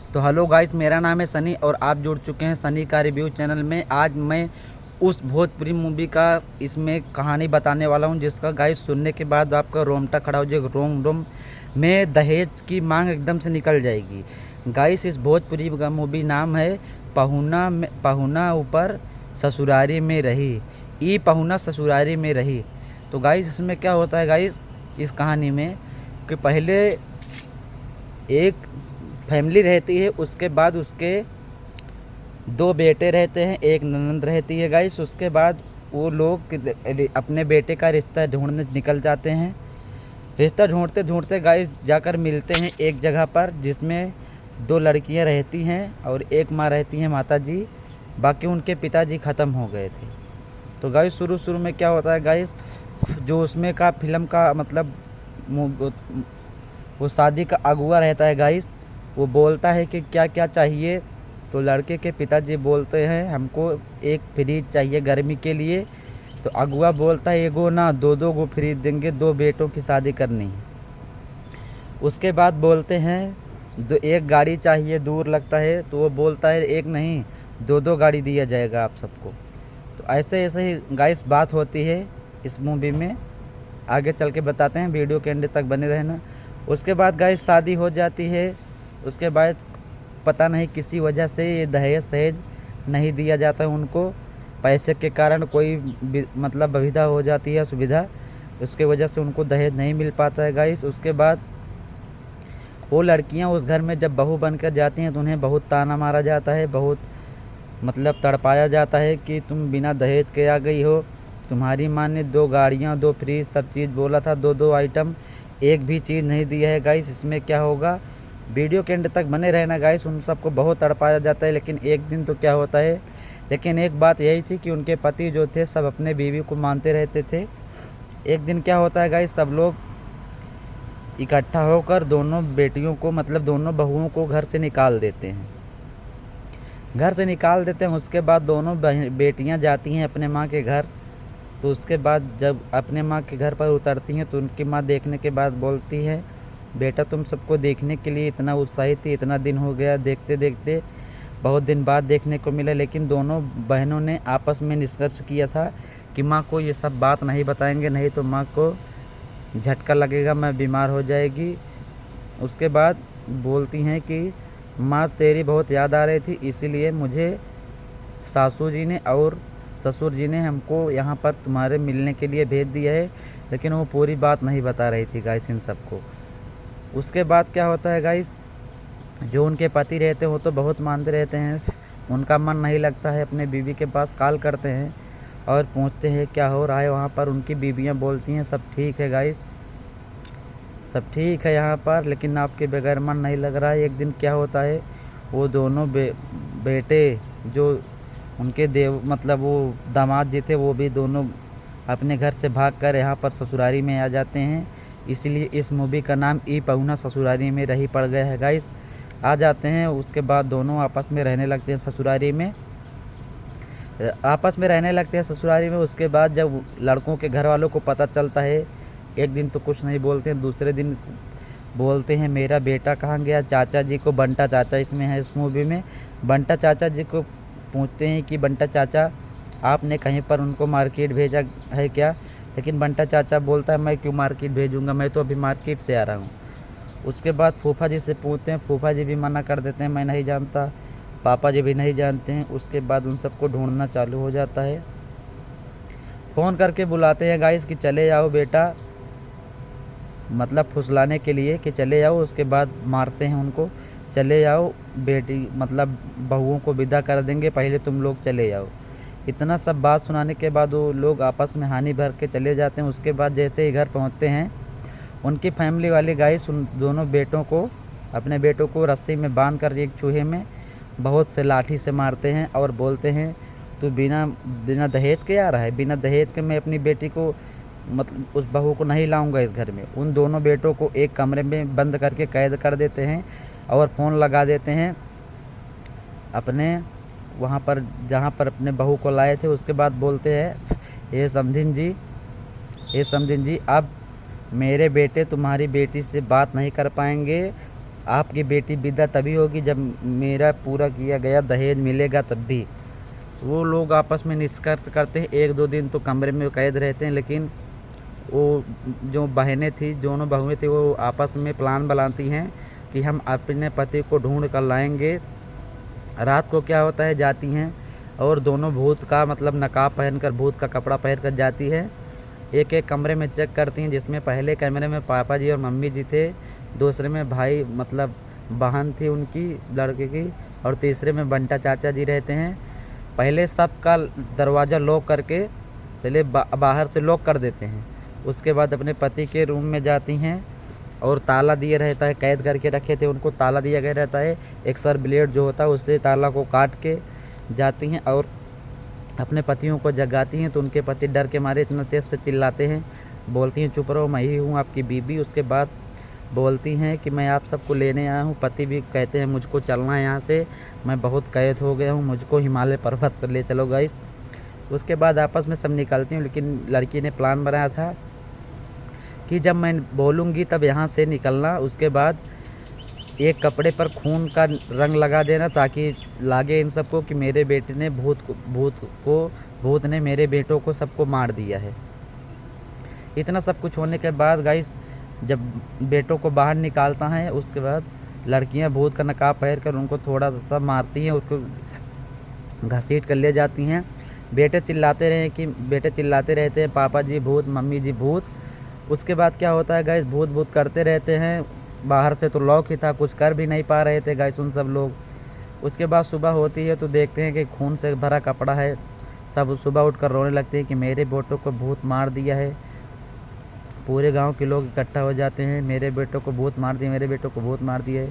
तो hello guys, मेरा नाम है सनी और आप जुड़ चुके हैं सनी का रिव्यू चैनल में। आज मैं उस भोजपुरी मूवी का इसमें कहानी बताने वाला हूं जिसका गाइस सुनने के बाद आपका रोमटा खड़ा हो जाएगा, रोम रोम में दहेज की मांग एकदम से निकल जाएगी। गाइस, इस भोजपुरी का मूवी नाम है पहुना ऊपर ससुरारी में रही, ई पहुना ससुरारी में रही। तो गाइस, इसमें क्या होता है गाइस, इस कहानी में कि पहले एक फैमिली रहती है, उसके बाद उसके दो बेटे रहते हैं, एक ननद रहती है गाइस। उसके बाद वो लोग अपने बेटे का रिश्ता ढूंढने निकल जाते हैं। रिश्ता ढूंढते ढूंढते गाइस जाकर मिलते हैं एक जगह पर जिसमें दो लड़कियां रहती हैं और एक माँ रहती हैं, माता जी। बाकी उनके पिताजी ख़त्म हो गए थे। तो गाइस शुरू शुरू में क्या होता है गाइस, जो उसमें का फिल्म का मतलब वो शादी का अगुआ रहता है गाइस, वो बोलता है कि क्या क्या चाहिए। तो लड़के के पिताजी बोलते हैं हमको एक फ्रिज चाहिए गर्मी के लिए। तो अगुआ बोलता है एगो ना दो दो गो फ्रिज देंगे, दो बेटों की शादी करनी है। उसके बाद बोलते हैं दो एक गाड़ी चाहिए, दूर लगता है। तो वो बोलता है एक नहीं दो दो गाड़ी दिया जाएगा आप सबको। तो ऐसे ऐसे ही गाइस बात होती है इस मूवी में। आगे चल के बताते हैं, वीडियो के एंड तक बने रहना। उसके बाद गाइस शादी हो जाती है। उसके बाद पता नहीं किसी वजह से ये दहेज सहेज नहीं दिया जाता है उनको, पैसे के कारण कोई मतलब दुविधा हो जाती है, सुविधा, उसके वजह से उनको दहेज नहीं मिल पाता है गाइस। उसके बाद वो लड़कियां उस घर में जब बहू बनकर जाती हैं तो उन्हें बहुत ताना मारा जाता है, बहुत मतलब तड़पाया जाता है कि तुम बिना दहेज के आ गई हो। तुम्हारी माँ ने दो गाड़ियाँ, दो फ्रिज, सब चीज़ बोला था, दो दो आइटम, एक भी चीज़ नहीं दिया है गाइस। इसमें क्या होगा, वीडियो के एंड तक बने रहना गाइस। उन सबको बहुत तड़पाया जाता है। लेकिन एक दिन तो क्या होता है, लेकिन एक बात यही थी कि उनके पति जो थे सब अपने बीवी को मानते रहते थे। एक दिन क्या होता है गाइस, सब लोग इकट्ठा होकर दोनों बेटियों को मतलब दोनों बहुओं को घर से निकाल देते हैं, घर से निकाल देते हैं। उसके बाद दोनों बेटियां जाती हैं अपने माँ के घर। तो उसके बाद जब अपने माँ के घर पर उतरती हैं तो उनकी माँ देखने के बाद बोलती है बेटा तुम सबको देखने के लिए इतना उत्साहित थी, इतना दिन हो गया देखते देखते, बहुत दिन बाद देखने को मिला। लेकिन दोनों बहनों ने आपस में निष्कर्ष किया था कि माँ को ये सब बात नहीं बताएंगे, नहीं तो माँ को झटका लगेगा, मैं बीमार हो जाएगी। उसके बाद बोलती हैं कि माँ तेरी बहुत याद आ रही थी, इसीलिए मुझे सासू जी ने और ससुर जी ने हमको यहाँ पर तुम्हारे मिलने के लिए भेज दिया है। लेकिन वो पूरी बात नहीं बता रही थी गाइस इन सबको। उसके बाद क्या होता है गाइस, जो उनके पति रहते हैं वो तो बहुत मानते रहते हैं, उनका मन नहीं लगता है। अपने बीवी के पास कॉल करते हैं और पूछते हैं क्या हो रहा है वहाँ पर। उनकी बीवियाँ बोलती हैं सब ठीक है गाइस, सब ठीक है यहाँ पर, लेकिन आपके बगैर मन नहीं लग रहा है। एक दिन क्या होता है, वो दोनों बेटे जो उनके देव मतलब वो दामाद जी थे, वो भी दोनों अपने घर से भागकर यहाँ पर ससुरारी में आ जाते हैं। इसीलिए इस मूवी का नाम ई पहुना ससुरारी में रही पड़ गया है गाइस। आ जाते हैं, उसके बाद दोनों आपस में रहने लगते हैं ससुरारी में, आपस में रहने लगते हैं ससुरारी में। उसके बाद जब लड़कों के घर वालों को पता चलता है, एक दिन तो कुछ नहीं बोलते हैं, दूसरे दिन बोलते हैं मेरा बेटा कहाँ गया। चाचा जी को, बंटा चाचा इसमें है इस मूवी में, बंटा चाचा जी को पूछते हैं कि बंटा चाचा आपने कहीं पर उनको मार्केट भेजा है क्या। लेकिन बंटा चाचा बोलता है मैं क्यों मार्केट भेजूँगा, मैं तो अभी मार्केट से आ रहा हूँ। उसके बाद फूफा जी से पूछते हैं, फूफा जी भी मना कर देते हैं मैं नहीं जानता, पापा जी भी नहीं जानते हैं। उसके बाद उन सबको ढूंढना चालू हो जाता है, फ़ोन करके बुलाते हैं गाइस कि चले जाओ बेटा, मतलब फुसलाने के लिए कि चले जाओ। उसके बाद मारते हैं उनको, चले जाओ बेटी मतलब बहुओं को विदा कर देंगे, पहले तुम लोग चले जाओ। इतना सब बात सुनाने के बाद वो लोग आपस में हानि भर के चले जाते हैं। उसके बाद जैसे ही घर पहुंचते हैं, उनकी फैमिली वाले गाइस उन दोनों बेटों को, अपने बेटों को रस्सी में बांध कर एक चूहे में बहुत से लाठी से मारते हैं और बोलते हैं तू बिना बिना दहेज के आ रहा है, बिना दहेज के मैं अपनी बेटी को मतलब उस बहू को नहीं लाऊंगा इस घर में। उन दोनों बेटों को एक कमरे में बंद करके कैद कर देते हैं और फ़ोन लगा देते हैं अपने वहाँ पर जहाँ पर अपने बहू को लाए थे। उसके बाद बोलते हैं ये समधिन जी, ये समधिन जी, अब मेरे बेटे तुम्हारी बेटी से बात नहीं कर पाएंगे, आपकी बेटी विदा तभी होगी जब मेरा पूरा किया गया दहेज मिलेगा तब भी। वो लोग आपस में निष्कर्ष करते हैं, 1-2 दिन तो कमरे में कैद रहते हैं, लेकिन वो जो बहनें थी, दोनों बहुएँ थी, वो आपस में प्लान बनाती हैं कि हम अपने पति को ढूंढ कर लाएंगे। रात को क्या होता है, जाती हैं और दोनों भूत का मतलब नकाब पहनकर, भूत का कपड़ा पहन कर जाती है। एक एक कमरे में चेक करती हैं, जिसमें पहले कमरे में पापा जी और मम्मी जी थे, दूसरे में भाई मतलब बहन थी उनकी लड़के की, और तीसरे में बंटा चाचा जी रहते हैं। पहले सबका दरवाज़ा लॉक करके पहले बाहर से लॉक कर देते हैं। उसके बाद अपने पति के रूम में जाती हैं और ताला दिए रहता है, कैद करके रखे थे उनको, ताला दिया गया रहता है। एक सर ब्लेड जो होता है उससे ताला को काट के जाती हैं और अपने पतियों को जगाती हैं। तो उनके पति डर के मारे इतना तेज़ से चिल्लाते हैं, बोलती हैं चुप रहो, मैं ही हूँ आपकी बीबी। उसके बाद बोलती हैं कि मैं आप सबको लेने आया हूँ। पति भी कहते हैं मुझको चलना है यहाँ से, मैं बहुत कैद हो गया हूँ, मुझको हिमालय पर्वत पर ले चलो गाइस। उसके बाद आपस में सब निकलती हैं, लेकिन लड़की ने प्लान बनाया था कि जब मैं बोलूँगी तब यहाँ से निकलना। उसके बाद एक कपड़े पर खून का रंग लगा देना ताकि लागे इन सबको कि मेरे बेटे ने भूत ने मेरे बेटों को सबको मार दिया है। इतना सब कुछ होने के बाद गाइस जब बेटों को बाहर निकालता है, उसके बाद लड़कियां भूत का नकाब पहन कर उनको थोड़ा सा मारती हैं, उसको घसीट कर ले जाती हैं। बेटे चिल्लाते रहते हैं पापा जी भूत, मम्मी जी भूत। उसके बाद क्या होता है गाइस, भूत करते रहते हैं। बाहर से तो लॉक ही था, कुछ कर भी नहीं पा रहे थे गाइस उन सब लोग। उसके बाद सुबह होती है तो देखते हैं कि खून से भरा कपड़ा है। सब सुबह उठकर रोने लगते हैं कि मेरे बेटों को भूत मार दिया है। पूरे गांव के लोग इकट्ठा हो जाते हैं, मेरे बेटों को भूत मार दिया, मेरे बेटों को भूत मार दिया है।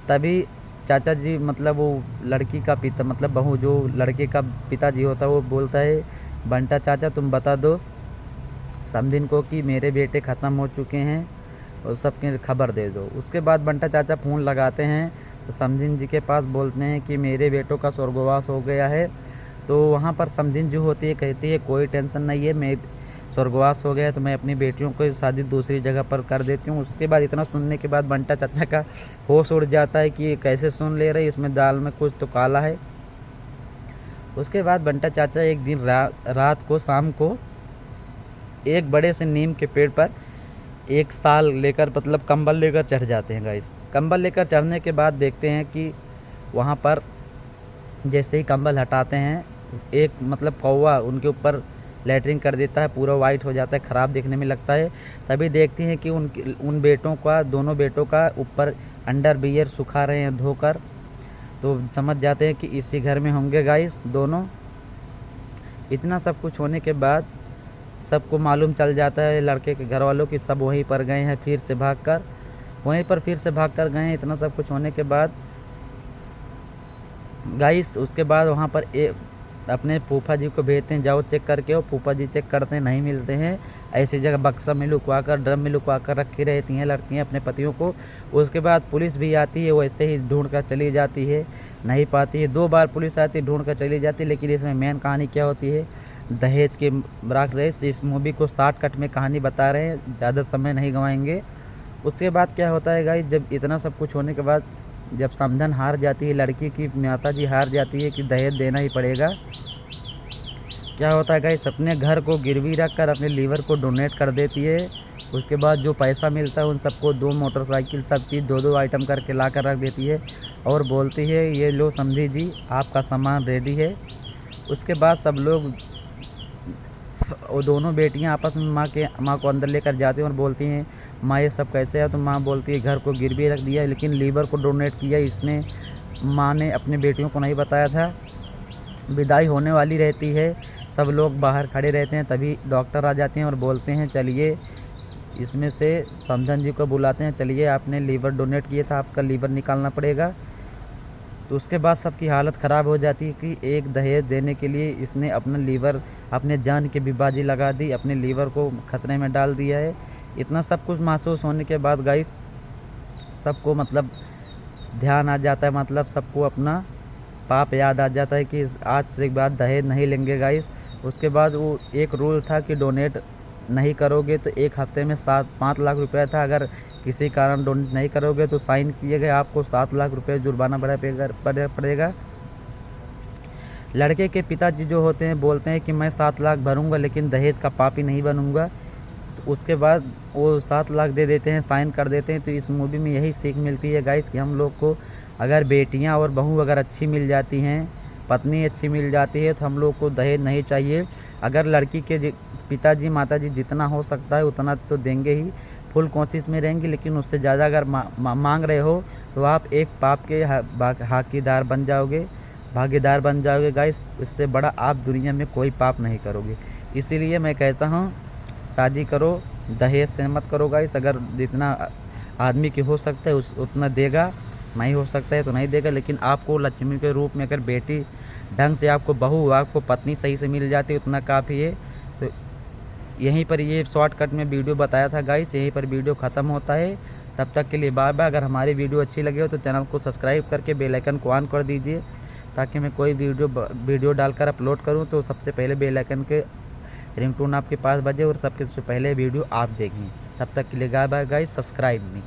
तभी चाचा जी मतलब वो लड़की का पिता मतलब बहू जो लड़के का पिताजी होता है वो बोलता है, बंटा चाचा तुम बता दो समधिन को कि मेरे बेटे ख़त्म हो चुके हैं और सबके खबर दे दो। उसके बाद बंटा चाचा फ़ोन लगाते हैं तो समधिन जी के पास बोलते हैं कि मेरे बेटों का स्वर्गवास हो गया है। तो वहाँ पर समधिन जो होती है कहती है कोई टेंशन नहीं है, मैं स्वर्गवास हो गया है तो मैं अपनी बेटियों को शादी दूसरी जगह पर कर देती हूँ। उसके बाद इतना सुनने के बाद बंटा चाचा का होश उड़ जाता है कि ये कैसे सुन ले रही, इसमें दाल में कुछ तो काला है। उसके बाद बंटा चाचा एक दिन रात को शाम को एक बड़े से नीम के पेड़ पर एक साल लेकर मतलब कंबल लेकर चढ़ जाते हैं गाइस। कंबल लेकर चढ़ने के बाद देखते हैं कि वहाँ पर जैसे ही कंबल हटाते हैं एक मतलब कौवा उनके ऊपर लैटरिन कर देता है, पूरा वाइट हो जाता है, ख़राब देखने में लगता है। तभी देखती हैं कि उन बेटों का, दोनों बेटों का ऊपर अंडरवियर सुखा रहे हैं धोकर। तो समझ जाते हैं कि इसी घर में होंगे गाइस दोनों। इतना सब कुछ होने के बाद सबको मालूम चल जाता है लड़के के घर वालों की, सब वहीं पर गए हैं फिर से भाग कर गए हैं। इतना सब कुछ होने के बाद गाइस उसके बाद वहाँ पर अपने फूफा जी को भेजते हैं, जाओ चेक करके आओ। फूफा जी चेक करते हैं, नहीं मिलते हैं। ऐसी जगह बक्सा में लुकवा कर, ड्रम में लुकवा कर रखी रहती हैं लड़कियां अपने पतियों को। उसके बाद पुलिस भी आती है, वैसे ही ढूंढ कर चली जाती है, नहीं पाती है। 2 बार पुलिस आती है, ढूंढ कर चली जाती है। लेकिन इसमें मेन कहानी क्या होती है, दहेज के राख रेस। इस मूवी को शॉर्टकट में कहानी बता रहे हैं, ज़्यादा समय नहीं गंवाएंगे। उसके बाद क्या होता है गाइस, जब इतना सब कुछ होने के बाद जब समधन हार जाती है, लड़की की माता जी हार जाती है कि दहेज देना ही पड़ेगा, क्या होता है गाइस, अपने घर को गिरवी रख कर अपने लीवर को डोनेट कर देती है। उसके बाद जो पैसा मिलता है उन सबको 2 मोटरसाइकिल सब चीज़ 2-2 आइटम करके ला कर रख देती है और बोलती है ये लो समधी जी आपका सामान रेडी है। उसके बाद सब लोग वो दोनों बेटियां आपस में माँ को अंदर लेकर जाती हैं और बोलती हैं माँ ये सब कैसे है। तो माँ बोलती है घर को गिरवी रख दिया लेकिन लीवर को डोनेट किया इसने, माँ ने अपने बेटियों को नहीं बताया था। विदाई होने वाली रहती है, सब लोग बाहर खड़े रहते हैं, तभी डॉक्टर आ जाते हैं और बोलते हैं चलिए, इसमें से समधन जी को बुलाते हैं, चलिए आपने लीवर डोनेट किया था, आपका लीवर निकालना पड़ेगा। तो उसके बाद सबकी हालत ख़राब हो जाती है कि एक दहेज देने के लिए इसने अपना लीवर, अपने जान की भी बाजी लगा दी, अपने लीवर को ख़तरे में डाल दिया है। इतना सब कुछ महसूस होने के बाद गाइस सबको मतलब ध्यान आ जाता है, मतलब सबको अपना पाप याद आ जाता है कि आज से एक बार दहेज नहीं लेंगे गाइस। उसके बाद वो एक रूल था कि डोनेट नहीं करोगे तो 1 हफ्ते में 5 लाख रुपया था, अगर किसी कारण डोनेट नहीं करोगे तो साइन किए गए आपको 7 लाख रुपये जुर्माना पड़ेगा। लड़के के पिताजी जो होते हैं बोलते हैं कि मैं 7 लाख भरूंगा लेकिन दहेज का पापी नहीं बनूंगा, तो उसके बाद वो 7 लाख दे देते हैं, साइन कर देते हैं। तो इस मूवी में यही सीख मिलती है गाइस कि हम लोग को अगर बेटियां और बहू अगर अच्छी मिल जाती हैं, पत्नी अच्छी मिल जाती है, तो हम लोग को दहेज नहीं चाहिए। अगर लड़की के पिताजी माताजी जितना हो सकता है उतना तो देंगे ही, फुल कोशिश में रहेंगे, लेकिन उससे ज़्यादा अगर मांग रहे हो तो आप एक पाप के भागीदार बन जाओगे गाइस। इससे बड़ा आप दुनिया में कोई पाप नहीं करोगे। इसीलिए मैं कहता हूँ शादी करो, दहेज से मत करो गाइस। अगर जितना आदमी की हो सकता है उतना देगा, नहीं हो सकता है तो नहीं देगा। लेकिन आपको लक्ष्मी के रूप में अगर बेटी ढंग से, आपको बहू, आपको पत्नी सही से मिल जाती है उतना काफ़ी है। तो यहीं पर ये शॉर्टकट में वीडियो बताया था गाइस, यहीं पर वीडियो ख़त्म होता है। तब तक के लिए बाय बाय। अगर हमारी वीडियो अच्छी लगी हो तो चैनल को सब्सक्राइब करके बेल आइकन को ऑन कर दीजिए, ताकि मैं कोई वीडियो डालकर अपलोड करूं तो सबसे पहले बेल आइकन के रिंगटोन आपके पास बजे और सबसे पहले वीडियो आप देखें। तब तक के लिए बाय बाय गाइस, सब्सक्राइब मी।